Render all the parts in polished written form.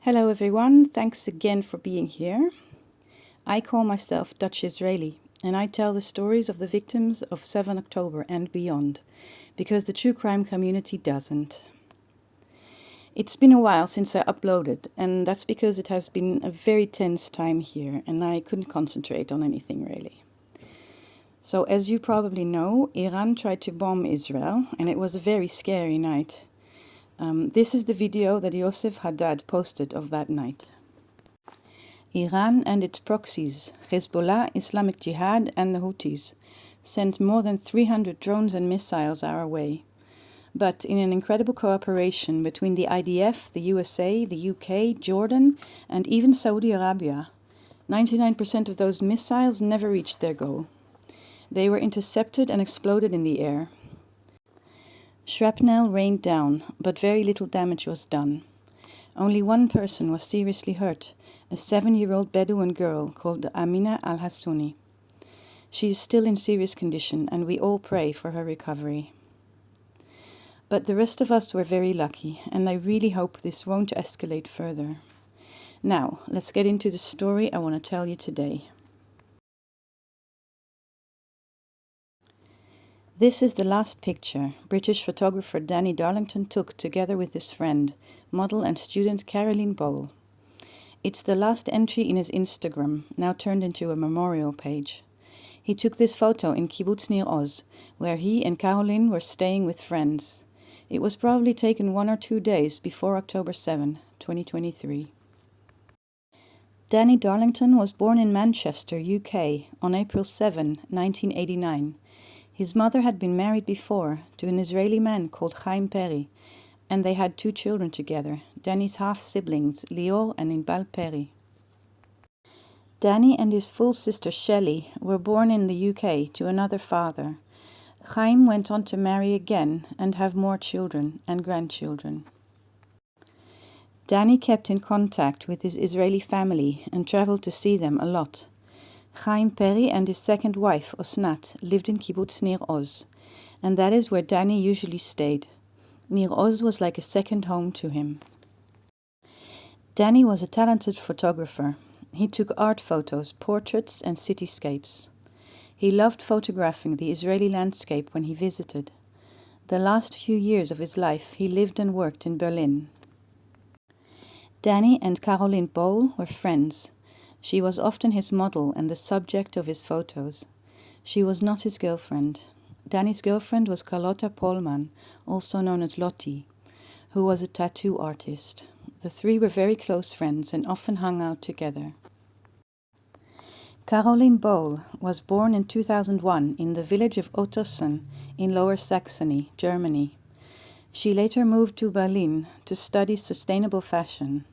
Hello everyone, thanks again for being here. I call myself Dutch Israeli, and I tell the stories of the victims of 7 October and beyond, because the true crime community doesn't. It's been a while since I uploaded, and that's because it has been a very tense time here, and I couldn't concentrate on anything really. So as you probably know, Iran tried to bomb Israel, and it was a very scary night. This is the video that Yosef Haddad posted of that night. Iran and its proxies, Hezbollah, Islamic Jihad and the Houthis, sent more than 300 drones and missiles our way. But in an incredible cooperation between the IDF, the USA, the UK, Jordan, and even Saudi Arabia, 99% of those missiles never reached their goal. They were intercepted and exploded in the air. Shrapnel rained down, but very little damage was done. Only one person was seriously hurt, a 7-year-old Bedouin girl called Amina al-Hassouni. She is still in serious condition, and we all pray for her recovery. But the rest of us were very lucky, and I really hope this won't escalate further. Now, let's get into the story I want to tell you today. This is the last picture British photographer Danny Darlington took together with his friend, model and student Carolin Bohl. It's the last entry in his Instagram, now turned into a memorial page. He took this photo in Kibbutz Nir Oz, where he and Carolin were staying with friends. It was probably taken 1 or 2 days before October 7, 2023. Danny Darlington was born in Manchester, UK, on April 7, 1989. His mother had been married before to an Israeli man called Chaim Perry, and they had 2 children together, Danny's half-siblings, Lior and Inbal Perry. Danny and his full sister Shelley were born in the UK to another father. Chaim went on to marry again and have more children and grandchildren. Danny kept in contact with his Israeli family and traveled to see them a lot. Chaim Perry and his second wife, Osnat, lived in Kibbutz Nir Oz, and that is where Danny usually stayed. Nir Oz was like a second home to him. Danny was a talented photographer. He took art photos, portraits, and cityscapes. He loved photographing the Israeli landscape when he visited. The last few years of his life he lived and worked in Berlin. Danny and Carolin Bohl were friends. She was often his model and the subject of his photos. She was not his girlfriend. Danny's girlfriend was Carlotta Pohlmann, also known as Lottie, who was a tattoo artist. The 3 were very close friends and often hung out together. Carolin Bohl was born in 2001 in the village of Ottersen in Lower Saxony, Germany. She later moved to Berlin to study sustainable fashion.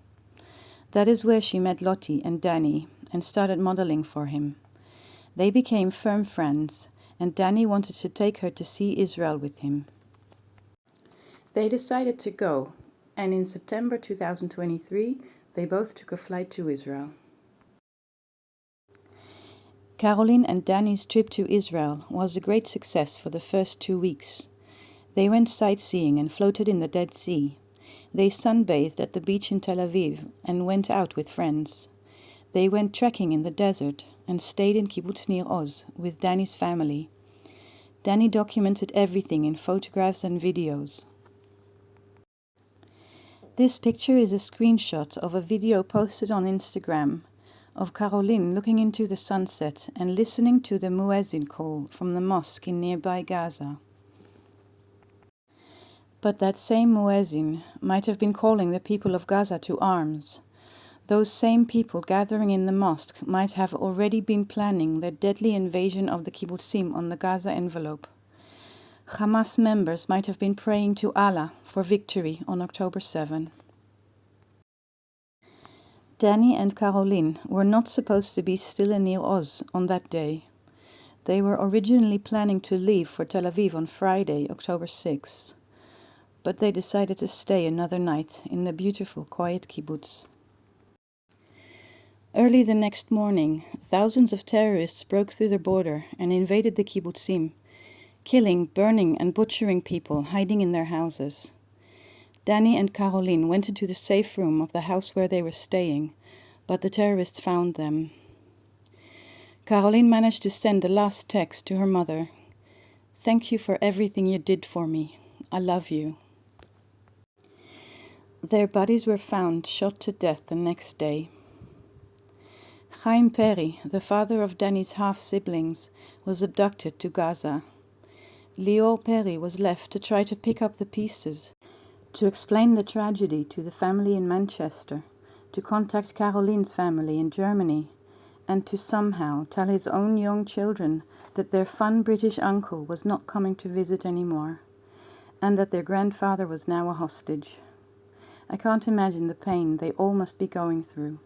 That is where she met Lottie and Danny and started modeling for him. They became firm friends, and Danny wanted to take her to see Israel with him. They decided to go, and in September 2023, they both took a flight to Israel. Carolin and Danny's trip to Israel was a great success for the first 2 weeks. They went sightseeing and floated in the Dead Sea. They sunbathed at the beach in Tel Aviv and went out with friends. They went trekking in the desert and stayed in Kibbutz Nir Oz with Danny's family. Danny documented everything in photographs and videos. This picture is a screenshot of a video posted on Instagram of Carolin looking into the sunset and listening to the muezzin call from the mosque in nearby Gaza. But that same muezzin might have been calling the people of Gaza to arms. Those same people gathering in the mosque might have already been planning their deadly invasion of the kibbutzim on the Gaza envelope. Hamas members might have been praying to Allah for victory on October 7. Danny and Carolin were not supposed to be still in Nir Oz on that day. They were originally planning to leave for Tel Aviv on Friday, October 6. But they decided to stay another night in the beautiful, quiet kibbutz. Early the next morning, thousands of terrorists broke through the border and invaded the kibbutzim, killing, burning, and butchering people hiding in their houses. Danny and Carolin went into the safe room of the house where they were staying, but the terrorists found them. Carolin managed to send the last text to her mother. "Thank you for everything you did for me. I love you." Their bodies were found shot to death the next day. Chaim Perry, the father of Danny's half-siblings, was abducted to Gaza. Lior Perry was left to try to pick up the pieces, to explain the tragedy to the family in Manchester, to contact Carolin's family in Germany, and to somehow tell his own young children that their fun British uncle was not coming to visit anymore, and that their grandfather was now a hostage. I can't imagine the pain they all must be going through.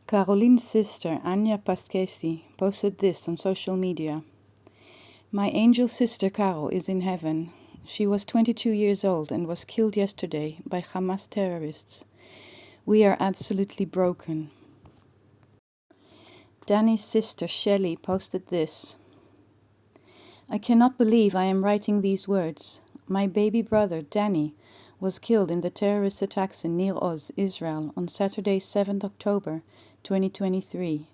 Carolin's sister, Anya Paskesi, posted this on social media. "My angel sister Caro is in heaven. She was 22 years old and was killed yesterday by Hamas terrorists. We are absolutely broken." Danny's sister Shelley posted this. "I cannot believe I am writing these words. My baby brother, Danny, was killed in the terrorist attacks in Nir Oz, Israel, on Saturday, 7th October, 2023.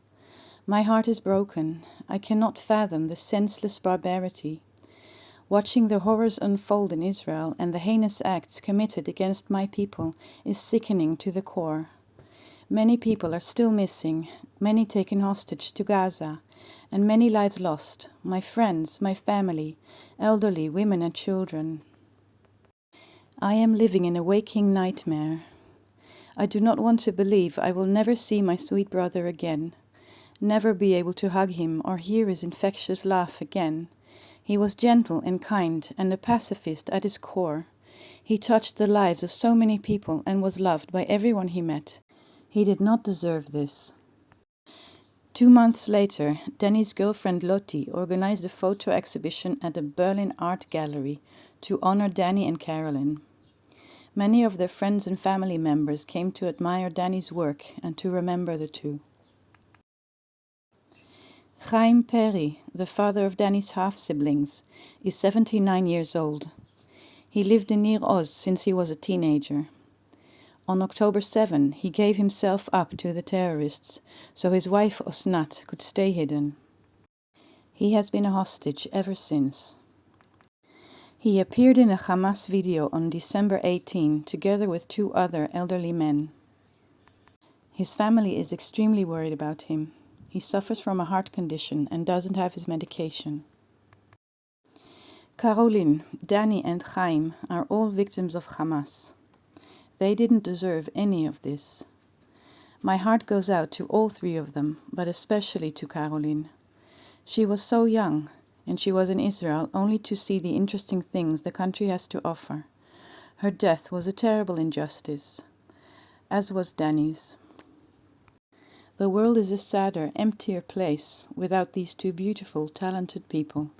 My heart is broken. I cannot fathom the senseless barbarity. Watching the horrors unfold in Israel and the heinous acts committed against my people is sickening to the core. Many people are still missing, many taken hostage to Gaza, and many lives lost, my friends, my family, elderly, women and children. I am living in a waking nightmare. I do not want to believe I will never see my sweet brother again, never be able to hug him or hear his infectious laugh again. He was gentle and kind and a pacifist at his core. He touched the lives of so many people and was loved by everyone he met. He did not deserve this." 2 months later, Danny's girlfriend Lottie organized a photo exhibition at the Berlin Art Gallery to honor Danny and Carolin. Many of their friends and family members came to admire Danny's work and to remember the two. Chaim Perry, the father of Danny's half-siblings, is 79 years old. He lived in Nir Oz since he was a teenager. On October 7, he gave himself up to the terrorists, so his wife Osnat could stay hidden. He has been a hostage ever since. He appeared in a Hamas video on December 18, together with 2 other elderly men. His family is extremely worried about him. He suffers from a heart condition and doesn't have his medication. Carolin, Danny and Chaim are all victims of Hamas. They didn't deserve any of this. My heart goes out to all 3 of them, but especially to Carolin. She was so young, and she was in Israel only to see the interesting things the country has to offer. Her death was a terrible injustice, as was Danny's. The world is a sadder, emptier place without these 2 beautiful, talented people.